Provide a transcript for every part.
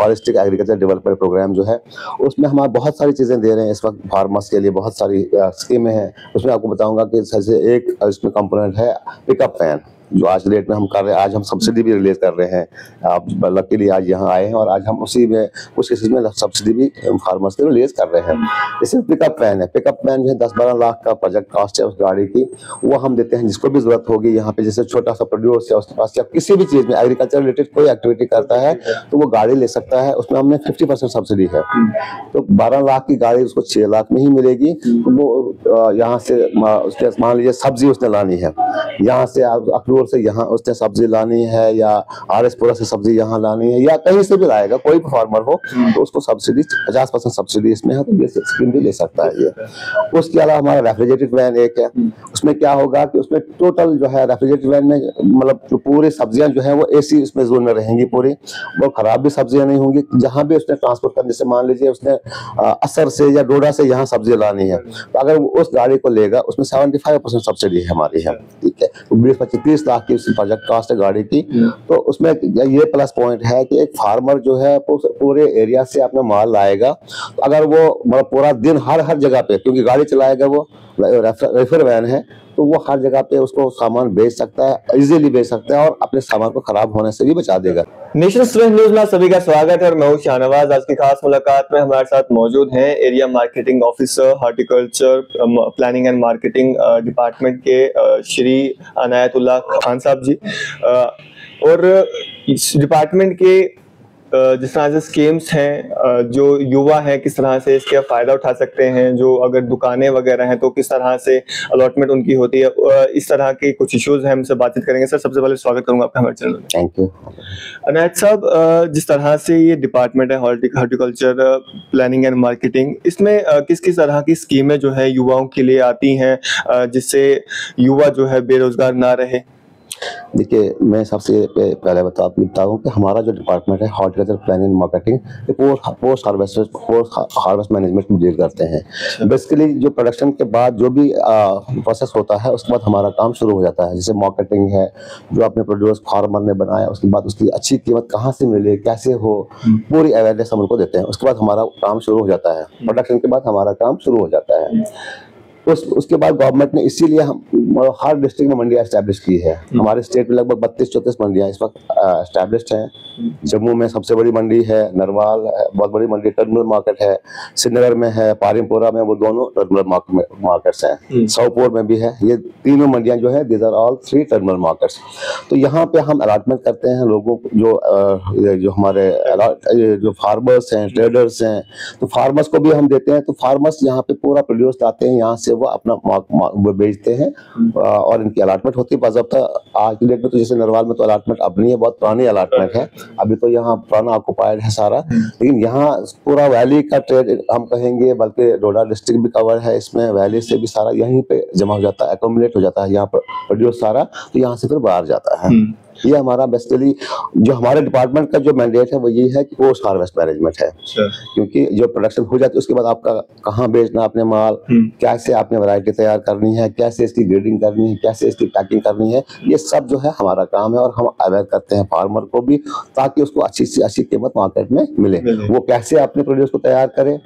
Holistic agriculture development programme जो है, उसमें हम बहुत सारी चीज़ें दे रहे हैं इस वक्त फार्मर्स के लिए। बहुत सारी स्कीमें हैं। उसमें आपको बताऊंगा कि जैसे एक इसमें कंपोनेंट है पिकअप वैन, जो आज डेट में हम कर रहे हैं। आज हम सब्सिडी भी रिलीज कर रहे हैं। आप लकीली आज यहाँ आए हैं और आज हम उसी में कुछ केसेस में सब्सिडी भी फार्मर्स के रिलीज कर रहे हैं। जैसे पिकअप वैन है, पिकअप वैन जो है 10-12 लाख का प्रोजेक्ट कॉस्ट है उस गाड़ी की, वो हम देते हैं जिसको भी जरूरत होगी। यहाँ पे जैसे छोटा सा प्रोड्यूस या उसके पास या किसी भी चीज में एग्रीकल्चर रिलेटेड कोई एक्टिविटी करता है तो वो गाड़ी ले सकता है। उसमें हमने 50% सब्सिडी है। तो 12 लाख की गाड़ी उसको 6 लाख में ही मिलेगी। तो वो यहाँ से उसके मान लीजिए सब्जी उसने लानी है, यहाँ से अखनूर से यहाँ उसने सब्जी लानी है या आरएसपुरा से सब्जी यहाँ लानी है या कहीं से भी लाएगा, कोई भी फार्मर हो तो उसको सब्सिडी 50% सब्सिडी इसमें है, तो ये स्कीम भी ले सकता है ये। उसके अलावा हमारा रेफ्रिजरेटेड वैन एक है। उसमें क्या होगा कि उसमें टोटल जो है रेफ्रिजरेटेड वैन में मतलब जो पूरी सब्जियां जो है वो एसी उसमें जोन में रहेंगी पूरी, वो खराब भी सब्जियां नहीं होंगी। जहां भी उसने ट्रांसपोर्ट करने से मान लीजिए उसने असर से या डोडा से यहाँ सब्जी लानी है, तो अगर वो उस गाड़ी को लेगा उसमें 75% सब्सिडी हमारी है। ठीक है, तो 20-25-30 लाख की प्रोजेक्ट कास्ट है गाड़ी की। तो उसमें ये प्लस पॉइंट है कि एक फार्मर जो है पूरे एरिया से अपना माल लाएगा, तो अगर वो मतलब पूरा दिन हर जगह पे, क्योंकि गाड़ी चलाएगा वो रेफर वैन है, तो वो हर जगह पे उसको सामान बेच सकता है, इजीली बेच सकता है और अपने सामान को खराब होने से भी बचा देगा। नेशनल स्टूडेंट न्यूज में सभी का स्वागत है और मैं हूं शाहनवाज। आज की खास मुलाकात में हमारे साथ मौजूद हैं area marketing officer horticulture planning and marketing department के श्री अनायतुल्लाह खान साहब जी। और इस डिपार्टमेंट के जिस तरह से स्कीम्स हैं, जो युवा है किस तरह से इसका फायदा उठा सकते हैं, जो अगर दुकानें वगैरह हैं तो किस तरह से अलॉटमेंट उनकी होती है, इस तरह के कुछ इश्यूज हैं, हमसे बातचीत करेंगे। सर, सबसे पहले स्वागत करूंगा आपका हमारे चैनल में। Thank you. अनायत साहब, जिस तरह से ये डिपार्टमेंट है हॉर्टिकल्चर प्लानिंग एंड मार्केटिंग, इसमें किस किस तरह की स्कीमें जो है युवाओं के लिए आती हैं जिससे युवा जो है बेरोजगार ना रहे? देखिए, मैं सबसे पहले बताऊँ कि हमारा जो डिपार्टमेंट है horticulture planning marketing, post harvest management में डील करते हैं। बेसिकली जो प्रोडक्शन के बाद जो भी प्रोसेस होता है उसके बाद हमारा काम शुरू हो जाता है। जैसे मार्केटिंग है, जो अपने प्रोड्यूस फार्मर ने बनाया उसके बाद उसकी अच्छी कीमत कहाँ से मिले, कैसे हो, पूरी अवेयरनेस हम उनको देते हैं। उसके बाद हमारा काम शुरू हो जाता है। प्रोडक्शन के बाद हमारा काम शुरू हो जाता है। उसके बाद गवर्नमेंट ने इसीलिए हम हर डिस्ट्रिक्ट में मंडियां एस्टैब्लिश की है। हमारे स्टेट में लगभग 32-34 मंडियां इस वक्त एस्टैब्लिश्ड हैं। जम्मू में सबसे बड़ी मंडी है, नरवाल बहुत बड़ी मंडी टर्मिनल मार्केट है, श्रीनगर में है, पारिमपुरा में, वो दोनों टर्मिनल मार्केट्स हैं। सोपोर में भी है। ये तीनों मंडियां जो है these are all 3 terminal markets. तो यहाँ पे हम अलॉटमेंट करते हैं लोगों को, जो हमारे जो फार्मर्स हैं, ट्रेडर्स हैं, तो फार्मर्स को भी हम देते हैं। तो फार्मर्स यहाँ पे पूरा प्रोड्यूस लाते हैं, यहाँ से वो अपना वो बेचते हैं और इनकी अलॉटमेंट होती है बाज़ाब्ता। आज की डेट में तो जैसे नरवाल में तो अलॉटमेंट अब नहीं है, बहुत पुरानी अलॉटमेंट है, अभी तो यहाँ पुराना ऑक्युपाइड है सारा। लेकिन यहाँ पूरा वैली का ट्रेड हम कहेंगे, बल्कि डोडा डिस्ट्रिक्ट भी कवर है इसमें, वैली से भी सारा यहीं पे जमा हो जाता है, एक्यूमुलेट हो जाता है यहाँ पर प्रोड्यूस सारा, तो यहाँ से फिर बाहर जाता है। ये हमारा बेसिकली जो हमारे डिपार्टमेंट का जो मैंडेट है वो ये है कि पोस्ट हार्वेस्ट मैनेजमेंट है। क्योंकि जो प्रोडक्शन हो जाती है उसके बाद आपका कहाँ बेचना अपने माल, कैसे आपने वैरायटी तैयार करनी है, कैसे इसकी ग्रेडिंग करनी है, कैसे इसकी पैकिंग करनी है, ये सब जो है हमारा काम है। और हम अवेयर करते हैं फार्मर को भी, ताकि उसको अच्छी से अच्छी कीमत मार्केट में मिले। वो कैसे अपने प्रोड्यूस को तैयार करे,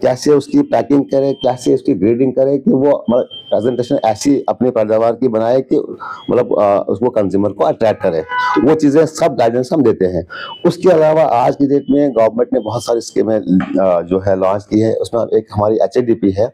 कैसे उसकी पैकिंग करे, कैसे उसकी ग्रेडिंग करे कि वो प्रेजेंटेशन ऐसी अपनी पैदावार की बनाए कि मतलब उसको कंज्यूमर को अट्रैक्ट करे। वो चीजें सब गाइडेंस हम देते हैं। उसके अलावा आज की डेट में गवर्नमेंट ने बहुत सारी स्कीमें जो है लॉन्च की है। उसमें एक हमारी HADP है,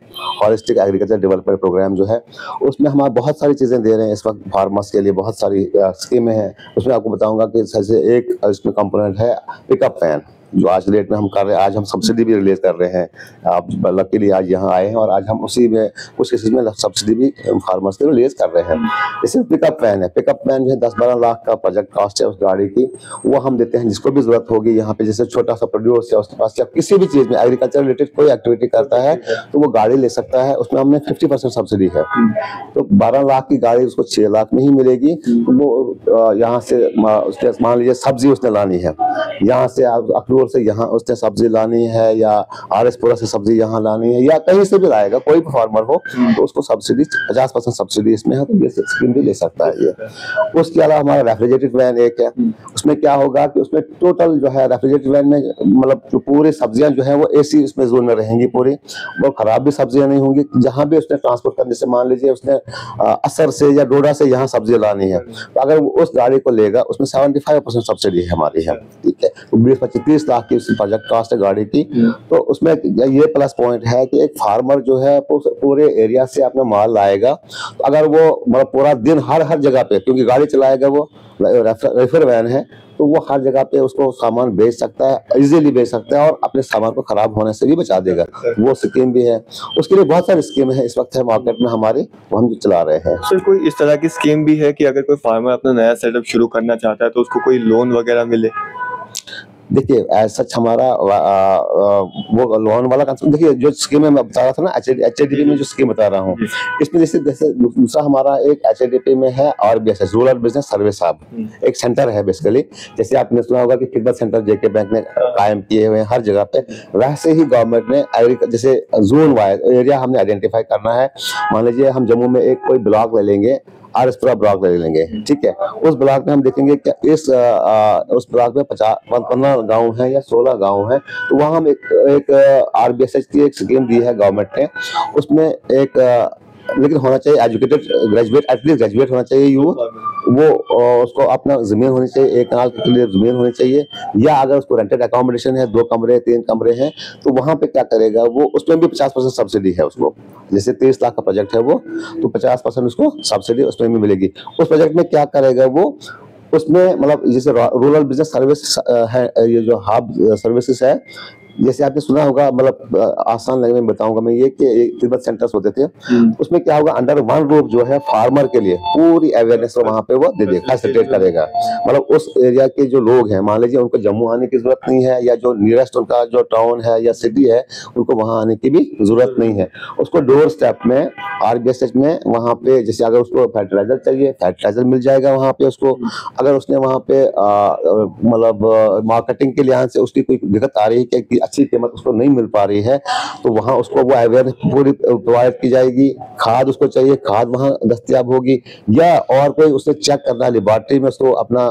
हॉलिस्टिक एग्रीकल्चर डेवलपमेंट प्रोग्राम जो है, उसमें हम बहुत सारी चीजें दे रहे हैं इस वक्त फार्मर्स के लिए। बहुत सारी स्कीमें हैं। उसमें आपको बताऊंगा कि जैसे एक इसमें कंपोनेंट है पिकअप वैन, जो आज डेट में हम कर रहे हैं। आज हम सब्सिडी भी रिलीज कर रहे हैं। आप लकीली आज यहाँ आए हैं और आज हम उसी में कुछ केसेस में सब्सिडी भी फार्मर्स के रिलीज कर रहे हैं। जैसे पिकअप वैन है, पिकअप वैन जो है 10-12 लाख का प्रोजेक्ट कॉस्ट है उस गाड़ी की, वो हम देते हैं जिसको भी जरूरत होगी। यहाँ पे जैसे छोटा सा प्रोड्यूस या उसके पास या किसी भी चीज में एग्रीकल्चर रिलेटेड कोई एक्टिविटी करता है तो वो गाड़ी ले सकता है। उसमें हमने 50% सब्सिडी है। तो 12 लाख की गाड़ी उसको 6 लाख में ही मिलेगी। तो वो यहाँ से उसके मान लीजिए सब्जी उसने लानी है, यहाँ से अखनूर दूर से यहाँ उसने सब्जी लानी है या आरएसपुरा से सब्जी यहाँ लानी है या कहीं से भी लाएगा, कोई भी फार्मर हो तो उसको सब्सिडी 50% सब्सिडी इसमें है, तो ये स्कीम भी ले सकता है ये। उसके अलावा हमारा रेफ्रिजरेटेड वैन एक है, उसमें क्या होगा कि उसमें टोटल जो है रेफ्रिजरेटेड वैन में मतलब जो पूरी सब्जियां जो है वो एसी इसमें जोन में रहेंगी पूरी, वो खराब भी सब्जियां नहीं होंगी। जहां भी उसने ट्रांसपोर्ट करने से, मान लीजिए उसने असर से या डोडा से यहाँ सब्जी लानी है, तो अगर वो उस गाड़ी को लेगा उसमें 75% सब्सिडी हमारी है, ठीक है। तो 20-25-30 लाख की प्रोजेक्ट कास्ट है गाड़ी की। तो उसमें ये प्लस पॉइंट है कि एक फार्मर जो है पूरे एरिया से अपना माल लाएगा, तो अगर वो मतलब पूरा दिन हर जगह पे, क्योंकि गाड़ी चलाएगा वो रेफर वैन है, तो वो हर जगह पे उसको सामान बेच सकता है, इजीली बेच सकता है और अपने सामान को खराब होने से भी बचा देगा। वो स्कीम भी है। उसके लिए बहुत सारी स्कीम है इस वक्त है मार्केट में हमारी, वो हम चला रहे हैं। सर कोई इस तरह की स्कीम भी है कि अगर कोई फार्मर अपना नया सेटअप शुरू करना चाहता है तो उसको कोई लोन वगैरह मिले? देखिए एज सच हमारा वो लोन वाला कंसेप्ट, देखिए जो स्कीम मैं बता रहा था ना एचएडीपी में जो स्कीम बता रहा हूँ, इसमें जैसे दूसरा हमारा एक एचएडीपी में है RBSS rural business service hub, एक सेंटर है बेसिकली। जैसे आपने सुना होगा कि खिदमत सेंटर जेके बैंक ने कायम किए हुए हैं हर जगह पे, वैसे ही गवर्नमेंट ने जैसे जोन वाइज एरिया हमने आइडेंटिफाई करना है। मान लीजिए हम जम्मू में एक कोई ब्लॉक ले लेंगे, आरएसपुरा ब्लॉक ले लेंगे, ठीक है। उस ब्लॉक में हम देखेंगे कि उस ब्लॉक में 15 गांव हैं या 16 गांव हैं, तो वहाँ हम एक RBSS की एक स्कीम दी है गवर्नमेंट ने। उसमें एक लेकिन होना चाहिए एजुकेटेड ग्रेजुएट, एटलीस्ट ग्रेजुएट होना चाहिए यूथ, वो उसको अपना जमीन होनी चाहिए, एक कनाल के लिए जमीन होनी चाहिए, या अगर उसको रेंटेड अकोमोडेशन है 2 कमरे 3 कमरे हैं, तो वहां पे क्या करेगा वो, उसमें भी 50% सब्सिडी है उसको। जैसे 30 लाख का प्रोजेक्ट है वो, तो 50% उसको सब्सिडी उसमें भी मिलेगी। उस प्रोजेक्ट में क्या करेगा वो, उसमें मतलब जैसे रूरल बिजनेस सर्विस है, ये जो हब सर्विसेज है, जैसे आपने सुना होगा, मतलब आसान लैंग्वेज में बताऊंगा मैं, ये कि खिदमत सेंटर्स होते थे, उसमें क्या होगा अंडर वन रूफ जो है फार्मर के लिए पूरी अवेयरनेस वहां पे वो दे देगा, फैसिलिटेट करेगा। मतलब उस एरिया के जो लोग हैं, मान लीजिए उनको जम्मू आने की जरूरत नहीं है, या जो नियरेस्ट उनका जो टाउन है या सिटी है उनको वहां आने की भी जरूरत नहीं है। उसको डोर स्टेप में RBSS में वहां पे, जैसे अगर उसको फर्टिलाइजर चाहिए फर्टिलाइजर मिल जाएगा वहां पे उसको। अगर उसने वहां पे मतलब मार्केटिंग के लिहाज से उसकी कोई दिक्कत आ रही है कि अच्छी कीमत उसको नहीं मिल पा रही है, तो वहां उसको वो अवेयरनेस पूरी प्रोवाइड की जाएगी। खाद उसको चाहिए, खाद वहां दस्तयाब होगी, या और कोई उसने चेक करना है लेबोरेटरी में, उसको अपना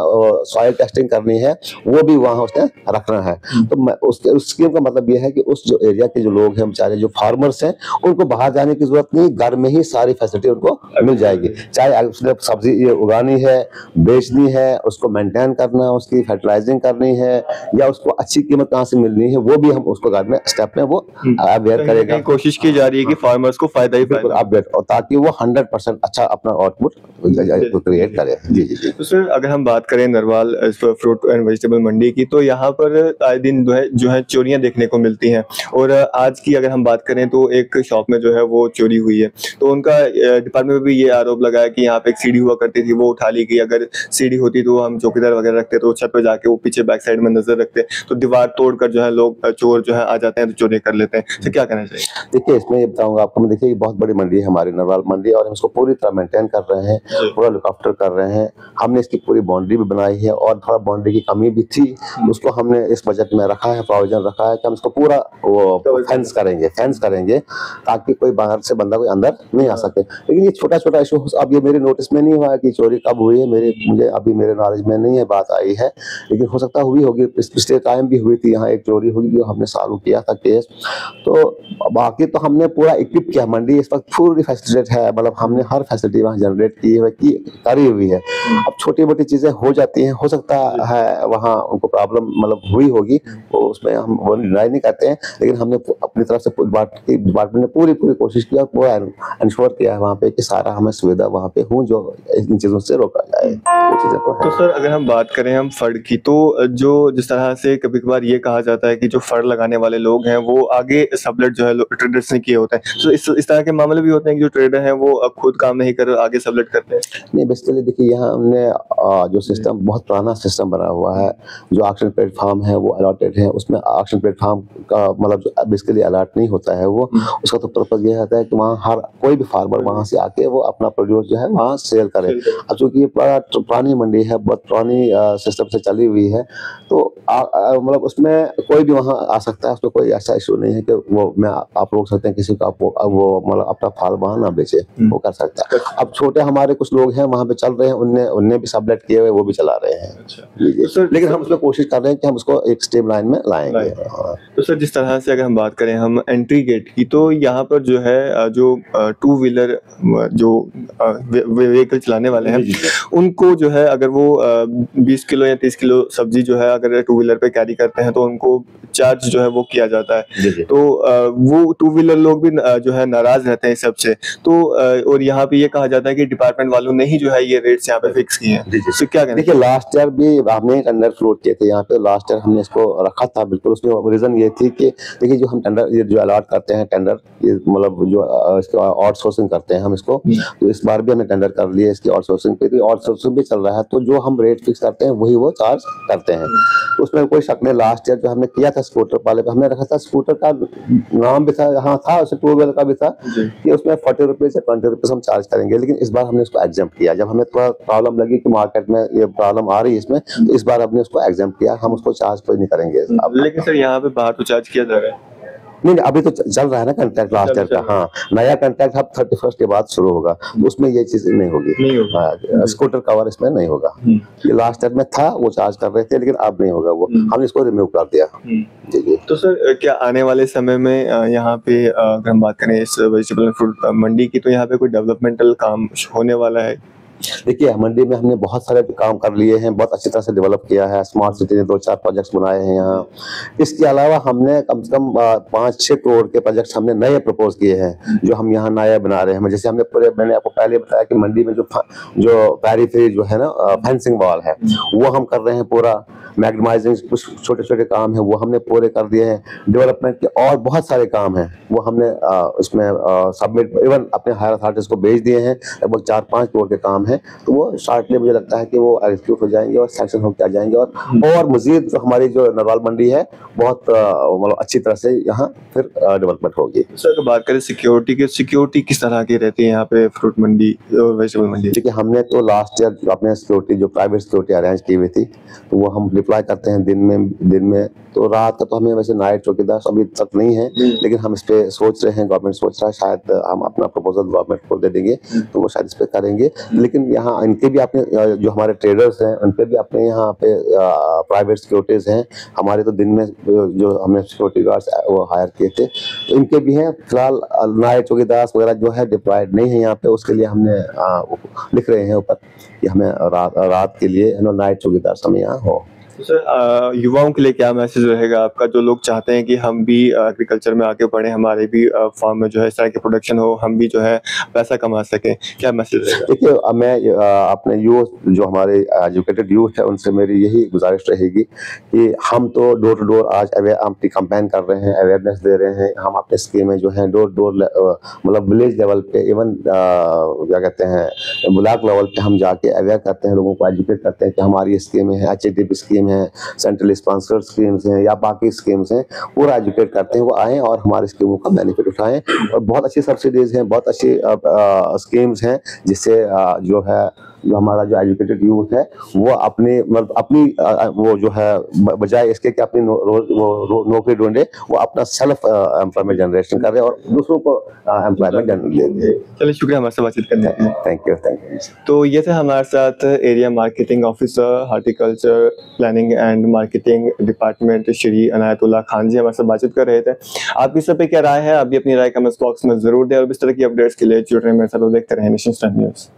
सॉइल टेस्टिंग करनी है, वो भी वहां उसने रखना है। तो उस स्कीम का मतलब ये है कि उस जो एरिया के जो लोग हैं बेचारे जो फार्मर्स हैं, उनको बाहर जाने की जरूरत नहीं, घर में ही सारी फैसिलिटी उनको मिल जाएगी। चाहे उसने सब्जी ये उगानी है, बेचनी है, उसको मेंटेन करना, उसकी फर्टिलाइजिंग करनी है, या उसको अच्छी कीमत कहाँ से मिलनी है, वो भी हम उसको घर में स्टेप में वो अवेयर करेगा। कोशिश की जा रही है कि फार्मर्स को फायदा ही फायदा अपडेट, और ताकि वो 100% अच्छा अपना आउटपुट क्रिएट करे। जी जी जी। तो सर अगर हम बात करें नरवाल फ्रूट एंड वेजिटेबल मंडी की, तो यहाँ पर आए दिन जो है चोरियां देखने को मिलती हैं। और आज की अगर हम बात करें तो एक शॉप में जो है वो चोरी हुई है, तो उनका डिपार्टमेंट में भी ये आरोप लगाया कि यहाँ पे एक सीढ़ी हुआ करती थी, वो उठा ली गई। अगर सीढ़ी होती तो हम चौकीदार वगैरह रखते, तो छत पे जाके वो पीछे बैक साइड में नजर रखते, तो दीवार तोड़कर जो है लोग चोर जो है आ जाते हैं तो चोरी कर लेते हैं। तो क्या कहना चाहिए? देखिए इसमें ये बताऊंगा आपको मैं, देखिए ये बहुत बड़ी मंडी है हमारी नरवाल मंडी, और हम इसको पूरी तरह मेंटेन कर रहे हैं, पूरा लुक आफ्टर कर रहे हैं। हमने इसकी पूरी बाउंड्री भी बनाई है, और थोड़ा बाउंड्री की कमी भी थी, उसको हमने इस बजट में रखा है, प्रोविजन रखा है कि हम इसको पूरा वो फेंस करेंगे ताकि कोई बाहर से बंदा कोई अंदर नहीं आ सके। लेकिन ये छोटा छोटा इशू अब ये मेरे नोटिस में नहीं हुआ है कि चोरी कब हुई है, मुझे अभी मेरे नॉलेज में नहीं है बात आई है, लेकिन हो सकता हुई होगी। पिछले टाइम भी हुई थी यहाँ एक चोरी हुई, जो हमने सॉल्व किया था केस। तो बाकी तो हमने पूरा इक्विप किया, मंडी इस वक्त पूरी फैसिलिटेट है, मतलब हमने हर फैसिलिटी वहाँ जनरेट करी हुई है। अब छोटी मोटी चीजें हो जाती हैं, हो सकता है वहाँ उनको प्रॉब्लम मतलब हुई होगी, तो उसमें हम वो डिनाई नहीं करते हैं, लेकिन हमने अपनी तरफ से डिपार्टमेंट ने पूरी कोशिश किया, पूरा इंश्योर किया है वहाँ पे कि सारा हमें सुविधा वहाँ पे हो जो इन चीजों से रोका जाए। तो सर अगर हम बात करें हम फंड की, तो जो जिस तरह से कभी कभार ये कहा जाता है कि जो फर लगाने वाले लोग हैं वो आगे सबलेट जो है ट्रेडर्स ने किए होते हैं। तो इस तरह के मामले भी होते हैं कि जो ट्रेडर हैं वो अब खुद काम नहीं कर आगे सबलेट करते हैं। नहीं, बेसिकली देखिए यहाँ हमने जो सिस्टम बहुत पुराना सिस्टम बना हुआ है, जो ऑक्शन प्लेटफॉर्म है वो अलॉटेड है, उसमें ऑक्शन प्लेटफॉर्म का मतलब जो बेसिकली अलॉट नहीं होता है वो, उसका तो पर्पज ये होता है कि वहाँ हर कोई भी फार्मर वहाँ से आके वो अपना प्रोड्यूस जो है वहाँ सेल करे। अब चूंकि ये पुरानी मंडी है, बहुत पुरानी सिस्टम से चली हुई है, तो मतलब उसमें कोई भी वहाँ आ सकता है, उसमें कोई ऐसा इशू नहीं है कि वो मैं आप रोक सकते हैं किसी को वो मतलब अपना फाल वहाँ ना बेचे, वो कर सकता है। अब छोटे हमारे कुछ लोग हैं वहाँ पे चल रहे हैं, उनने भी सबलेट किए हुए वो भी चला रहे हैं। अच्छा। लेकिन हम उसमें कोशिश कर रहे हैं कि हम उसको एक स्टेप लाइन में लाएंगे। तो सर जिस तरह से अगर हम बात करें हम एंट्री गेट की, तो यहाँ पर जो है जो टू व्हीलर जो व्हीकल चलाने वाले हैं उनको जो है अगर वो 20 किलो या 30 किलो सब्जी जो है अगर टू व्हीलर पे कैरी करते हैं तो उनको चार्ज जो है वो किया जाता है। तो वो टू व्हीलर लोग भी जो है नाराज रहते हैं इस सबसे। तो और यहाँ पे ये कहा जाता है कि डिपार्टमेंट वालों ने ही जो है ये रेट्स यहाँ पे फिक्स किए हैं। तो क्या कहना? देखिए लास्ट ईयर भी हमने टेंडर फ्लोट किए थे यहाँ पे, लास्ट ईयर हमने इसको रखा था बिल्कुल। उसमें रीजन ये थी कि देखिए जो हम टेंडर ये जो अलॉट करते हैं टेंडर, ये मतलब जो इसको आउटसोर्सिंग करते हैं हम इसको, तो इस बार भी हमने टेंडर कर लिया इसकी आउटसोर्सिंग पे, तो आउटसोर्सिंग भी चल रहा है, तो जो हम रेट फिक्स करते हैं वही वो चार्ज करते हैं। उसमें कोई शक नहीं। लास्ट ईयर जो हमने किया था स्कूटर वाले पे, हमने रखा था स्कूटर का नाम भी था, हाँ था, उसमें टू व्हीलर का भी था कि उसमें 40 रुपीज से 20 रुपीज हम चार्ज करेंगे। लेकिन इस बार हमने उसको एग्जाम किया, जब हमें थोड़ा प्रॉब्लम लगी कि मार्केट में ये प्रॉब्लम आ रही है इसमें, तो इस बार हमने उसको एग्जाम किया, हम उसको चार्ज कोई नहीं करेंगे। लेकिन सर यहाँ पे बाहर तो चार्ज किया जा रहा है। नहीं, अभी तो चल रहा है ना कंट्रैक्ट लास्ट ईयर का। हाँ, नया कंट्रैक्ट अब 31 के बाद शुरू होगा, तो उसमें ये चीज नहीं होगी। स्कूटर कवर इसमें नहीं होगा। ये लास्ट ईयर में था, वो चार्ज कर रहे थे, लेकिन अब नहीं होगा वो, हमने इसको रिमूव कर दिया। जी। तो सर क्या आने वाले समय में यहाँ पे अगर हम बात करें इस वेजिटेबल फ्रूट मंडी की, तो यहाँ पे कोई डेवलपमेंटल काम होने वाला है? देखिए मंडी में हमने बहुत सारे काम कर लिए हैं, बहुत अच्छी तरह से डेवलप किया है। स्मार्ट सिटी ने 2-4 प्रोजेक्ट्स बनाए हैं यहाँ। इसके अलावा हमने कम से कम 5-6 करोड़ के प्रोजेक्ट्स हमने नए प्रपोज किए हैं, जो हम यहाँ नए बना रहे हैं। जैसे हमने पूरे, मैंने आपको पहले बताया कि मंडी में जो पेरिफेरी जो है ना फेंसिंग वॉल है, वो हम कर रहे हैं पूरा। मैग्नेटाइजिंग कुछ छोटे छोटे काम है वो हमने पूरे कर दिए हैं। डेवलपमेंट के और बहुत सारे काम हैं वो हमने इसमें सबमिट, इवन अपने हायर अथॉरिटीज को भेज दिए हैं। लगभग 4-5 करोड़ के काम है, तो वो शॉर्टली मुझे लगता है कि वो एग्जीक्यूट हो जाएंगे और सैंक्शन होकर आ जाएंगे। और मजीद जो हमारी जो नरवाल मंडी है बहुत मतलब अच्छी तरह से यहाँ फिर डेवलपमेंट होगी। सर अगर बात करें सिक्योरिटी की, सिक्योरिटी किस तरह की रहती है यहाँ पे फ्रूट मंडी और वेजिटेबल मंडी? देखिए हमने तो लास्ट ईयर अपने सिक्योरिटी जो प्राइवेट सिक्योरिटी अरेंज की हुई थी, तो वो हम डिप्लॉय करते हैं दिन में। तो रात का तो हमें वैसे नाइट चौकीदार अभी तक नहीं है, लेकिन हम इस पे सोच रहे हैं, गवर्नमेंट सोच रहा है, शायद हम अपना प्रपोजल गवर्नमेंट को दे देंगे तो वो शायद इस पे करेंगे। लेकिन यहाँ इनके भी अपने जो हमारे ट्रेडर्स हैं उनके भी अपने यहाँ पे प्राइवेट सिक्योरिटीज हैं। हमारे तो दिन में जो हमने सिक्योरिटी गार्ड्स वो हायर किए थे, तो इनके भी हैं। फिलहाल नाइट चौकीदार वगैरह जो है डिप्लॉयड नहीं है यहाँ पे, उसके लिए हमने लिख रहे हैं ऊपर कि हमें रात के लिए नाइट चौकीदार समय यहाँ हो। तो सर युवाओं के लिए क्या मैसेज रहेगा आपका, जो लोग चाहते हैं कि हम भी एग्रीकल्चर में आगे बढ़ें, हमारे भी फार्म में जो है इस तरह की प्रोडक्शन हो, हम भी जो है पैसा कमा सकें, क्या मैसेज रहेगा? देखिए मैं अपने यूथ जो हमारे एजुकेटेड यूथ है उनसे मेरी यही गुजारिश रहेगी कि हम तो डोर टू डोर आज हम कैंपेन कर रहे हैं, अवेयरनेस दे रहे हैं। हम अपने स्कीमें जो हैं डोर टू डोर मतलब विलेज लेवल पे, इवन क्या कहते हैं ब्लॉक लेवल पे हम जाके अवेयर करते हैं, लोगों को एजुकेट करते हैं कि हमारी स्कीमें हैं, HADP स्कीम है, सेंट्रल स्पॉन्सर्ड स्कीम्स हैं या बाकी स्कीम्स हैं, पूरा एजुकेट करते हैं। वो आएँ और हमारी स्कीमों का बेनिफिट उठाएं। और बहुत अच्छी सब्सिडीज हैं, बहुत अच्छी स्कीम्स हैं, जिससे जो है जो हमारा जो एजुकेटेड यूथ है वो अपनी वो जो है बजाय इसके कि अपनी नौकरी ढूंढे, वो अपना सेल्फ एम्प्लॉयमेंट जनरेशन कर रहे हैं और दूसरों को एम्प्लॉयमेंट देंगे। चलिए शुक्रिया हमारे से बातचीत करने के लिए। Thank you. तो ये थे हमारे साथ area marketing officer horticulture planning and marketing department Shri Anayatullah Khan ji हमारे साथ बातचीत कर रहे थे। आपकी सब पे क्या राय है, आप भी अपनी राय कमेंट्स बॉक्स में जरूर दें और इस तरह की अपडेट्स के लिए जुड़ रहे हैं मेरे साथ, देखते रहें नेशन स्टार न्यूज़।